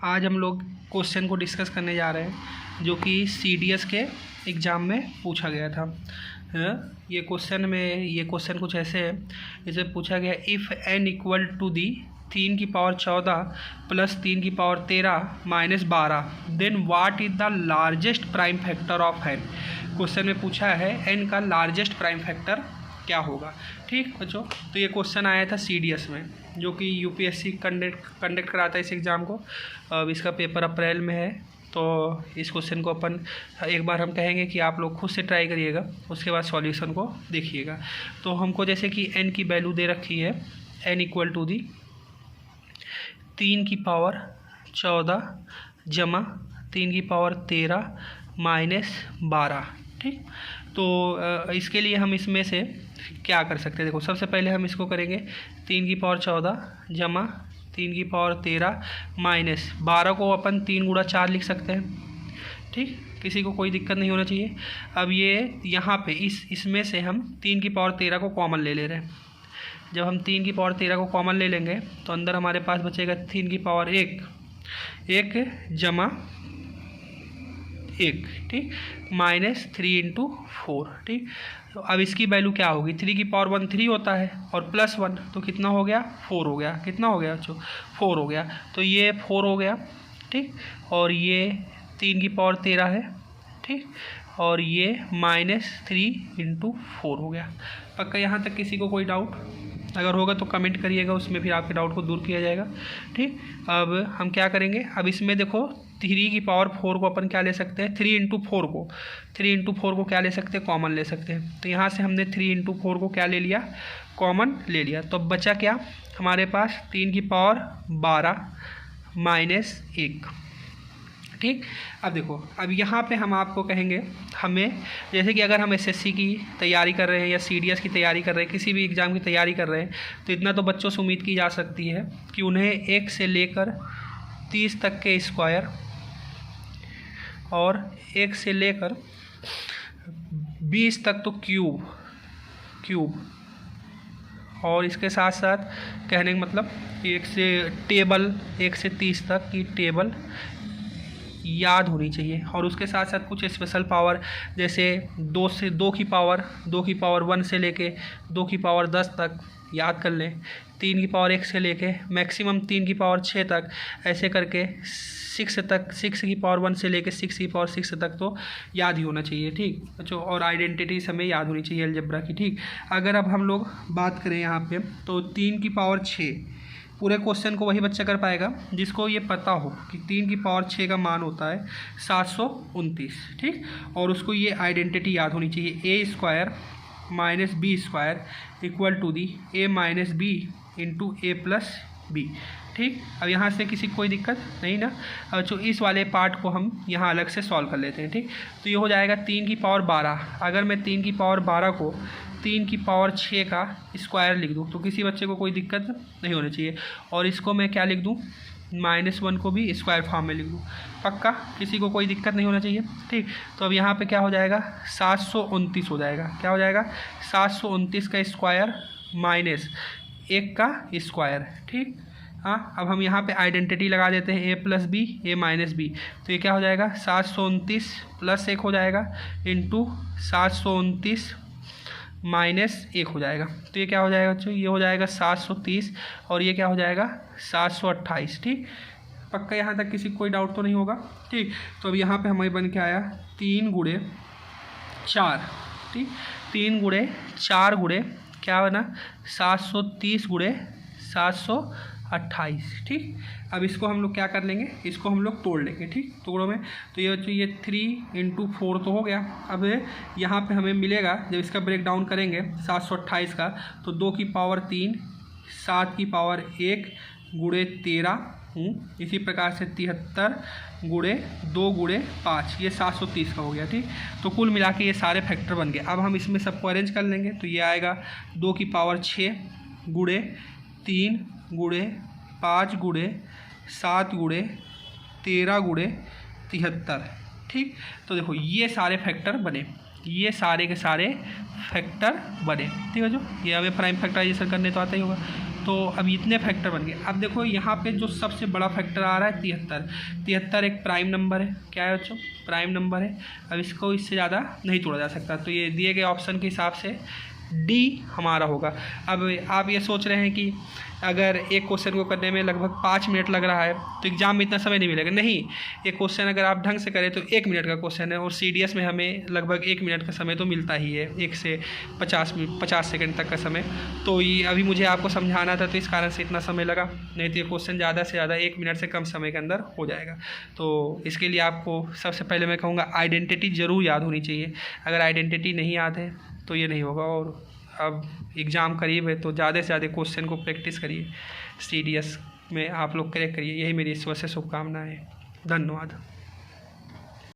आज हम लोग क्वेश्चन को डिस्कस करने जा रहे हैं जो कि CDS के एग्ज़ाम में पूछा गया था। ये क्वेश्चन कुछ ऐसे है। इसे पूछा गया if n equal to the 3 की पावर 14 प्लस 3 की power 13 minus 12 then what is the largest prime factor of n। Question में पूछा है n का लार्जेस्ट प्राइम फैक्टर क्या होगा। ठीक बच्चों, तो ये क्वेश्चन आया था CDS में जो कि UPSC कंडक्ट कराता है इस एग्ज़ाम को। अब इसका पेपर अप्रैल में है, तो इस क्वेश्चन को अपन एक बार हम कहेंगे कि आप लोग खुद से ट्राई करिएगा, उसके बाद सॉल्यूशन को देखिएगा। तो हमको जैसे कि n की वैल्यू दे रखी है, n इक्वल टू दी 3 की पावर 14 जमा 3 की पावर 13 माइनस 12। ठीक, तो इसके लिए हम इसमें से क्या कर सकते हैं। देखो, सबसे पहले हम इसको करेंगे 3 की पावर 14 जमा 3 की पावर 13 माइनस 12 को अपन 3 गुणा 4 लिख सकते हैं। ठीक, किसी को कोई दिक्कत नहीं होना चाहिए। अब ये यहाँ पे इसमें से हम 3 की पावर 13 को कॉमन ले रहे हैं। जब हम 3 की पावर 13 को कॉमन ले लेंगे तो अंदर हमारे पास बचेगा 3 की पावर 1 जमा 1। ठीक, माइनस 3 इंटू 4। ठीक, तो अब इसकी वैल्यू क्या होगी, 3 की पावर 1 3 होता है और प्लस 1 तो कितना हो गया, 4 हो गया। कितना हो गया बच्चों, 4 हो गया। तो ये 4 हो गया। ठीक, और ये 3 की पावर 13 है। ठीक, और ये माइनस 3 इंटू 4 हो गया। पक्का यहाँ तक किसी को कोई डाउट अगर होगा तो कमेंट करिएगा, उसमें फिर आपके डाउट को दूर किया जाएगा। ठीक, अब हम क्या करेंगे, अब इसमें देखो 3 की पावर 4 को अपन क्या ले सकते हैं, 3 इंटू 4 को क्या ले सकते हैं, कॉमन ले सकते हैं। तो यहाँ से हमने 3 इंटू 4 को क्या ले लिया, कॉमन ले लिया। तो अब बचा क्या हमारे पास, 3 की पावर 12 माइनस 1। ठीक, अब देखो, अब यहाँ पे हम आपको कहेंगे, हमें जैसे कि अगर हम SSC की तैयारी कर रहे हैं या CDS की तैयारी कर रहे हैं, किसी भी एग्ज़ाम की तैयारी कर रहे हैं, तो इतना तो बच्चों से उम्मीद की जा सकती है कि उन्हें 1 से लेकर 30 तक के स्क्वायर और 1 से लेकर 20 तक तो क्यूब और इसके साथ साथ कहने का मतलब 1 से 30 तक की टेबल याद होनी चाहिए। और उसके साथ साथ कुछ स्पेशल पावर जैसे 2 की पावर 1 से लेके 2 की पावर 10 तक याद कर लें, 3 की पावर 1 से लेके मैक्सिमम 3 की पावर 6 तक, ऐसे करके 6 की पावर 1 से लेके 6 की पावर 6 तक तो याद ही होना चाहिए। ठीक बच्चों, और आइडेंटिटी हमें याद होनी चाहिए अलजेब्रा की। ठीक, अगर अब हम लोग बात करें यहाँ पे तो 3 की पावर 6, पूरे क्वेश्चन को वही बच्चा कर पाएगा जिसको ये पता हो कि 3 की पावर 6 का मान होता है 729। ठीक, और उसको ये आइडेंटिटी याद होनी चाहिए, A² minus B² equal to the A minus B into A plus B। ठीक, अब यहाँ से किसी को कोई दिक्कत नहीं ना। अब जो इस वाले पार्ट को हम यहाँ अलग से सॉल्व कर लेते हैं। ठीक, तो ये हो जाएगा 3 की पावर 12। अगर मैं 3 की पावर 12 को 3 की पावर 6 का स्क्वायर लिख दूँ तो किसी बच्चे को कोई दिक्कत नहीं होनी चाहिए। और इसको मैं क्या लिख दूँ, -1 को भी स्क्वायर फॉर्म में लिख दूँ। पक्का किसी को कोई दिक्कत नहीं होना चाहिए। ठीक, तो अब यहाँ पे क्या हो जाएगा, 729 हो जाएगा। क्या हो जाएगा, 729 का स्क्वायर माइनस 1 का स्क्वायर। ठीक, हाँ, अब हम यहाँ पे आइडेंटिटी लगा देते हैं, A plus B A minus B। तो ये क्या हो जाएगा, 729 प्लस 1 हो जाएगा इंटू 729 माइनस 1 हो जाएगा। तो ये क्या हो जाएगा बच्चों, ये हो जाएगा 730 और ये क्या हो जाएगा 728। ठीक, पक्का यहाँ तक किसी को कोई डाउट तो नहीं होगा। ठीक, तो अब यहाँ पे हमें बन के आया 3 गुणे 4। ठीक, 3 गुणे 4 गुणे क्या बना, 730 गुणे 728। ठीक, अब इसको हम लोग क्या कर लेंगे, इसको हम लोग तोड़ लेंगे। ठीक, टुकड़ों में। तो ये बच्चों ये 3 इंटू 4 तो हो गया। अब यहाँ पे हमें मिलेगा, जब इसका ब्रेक डाउन करेंगे 728 का, तो 2 की पावर 3 7 की पावर 1 गुणे 13, इसी प्रकार से 73 गुणे 2 गुणे 5, ये 730 का हो गया। ठीक, तो कुल मिला के ये सारे फैक्टर बन गए। अब हम इसमें सबको अरेंज कर लेंगे तो ये आएगा 2 की पावर 6 गुणे 3 गुणे 5 गुणे 7 गुणे 13 गुणे 73। ठीक, तो देखो ये सारे फैक्टर बने, ये सारे के सारे फैक्टर बने। ठीक है जो, ये हमें प्राइम फैक्टराइजेशन करने तो आता ही होगा। तो अब इतने फैक्टर बन गए। अब देखो यहाँ पे जो सबसे बड़ा फैक्टर आ रहा है 73 एक प्राइम नंबर है। क्या है बच्चों? प्राइम नंबर है। अब इसको इससे ज़्यादा नहीं तोड़ा जा सकता, तो ये दिए गए ऑप्शन के हिसाब से डी हमारा होगा। अब आप ये सोच रहे हैं कि अगर एक क्वेश्चन को करने में लगभग 5 मिनट लग रहा है तो एग्ज़ाम में इतना समय नहीं मिलेगा। नहीं, एक क्वेश्चन अगर आप ढंग से करें तो 1 मिनट का क्वेश्चन है, और CDS में हमें लगभग 1 मिनट का समय तो मिलता ही है, 1 से 50 सेकंड तक का समय। तो ये अभी मुझे आपको समझाना था, तो इस कारण से इतना समय लगा, नहीं तो ये क्वेश्चन ज़्यादा से ज़्यादा 1 मिनट से कम समय के अंदर हो जाएगा। तो इसके लिए आपको सबसे पहले मैं कहूँगा आइडेंटिटी ज़रूर याद होनी चाहिए। अगर आइडेंटिटी नहीं याद है तो ये नहीं होगा। और अब एग्ज़ाम करीब है तो ज़्यादा से ज़्यादा क्वेश्चन को प्रैक्टिस करिए, CDS में आप लोग क्रैक करिए। यही मेरी ईश्वर से शुभकामनाएं है। धन्यवाद।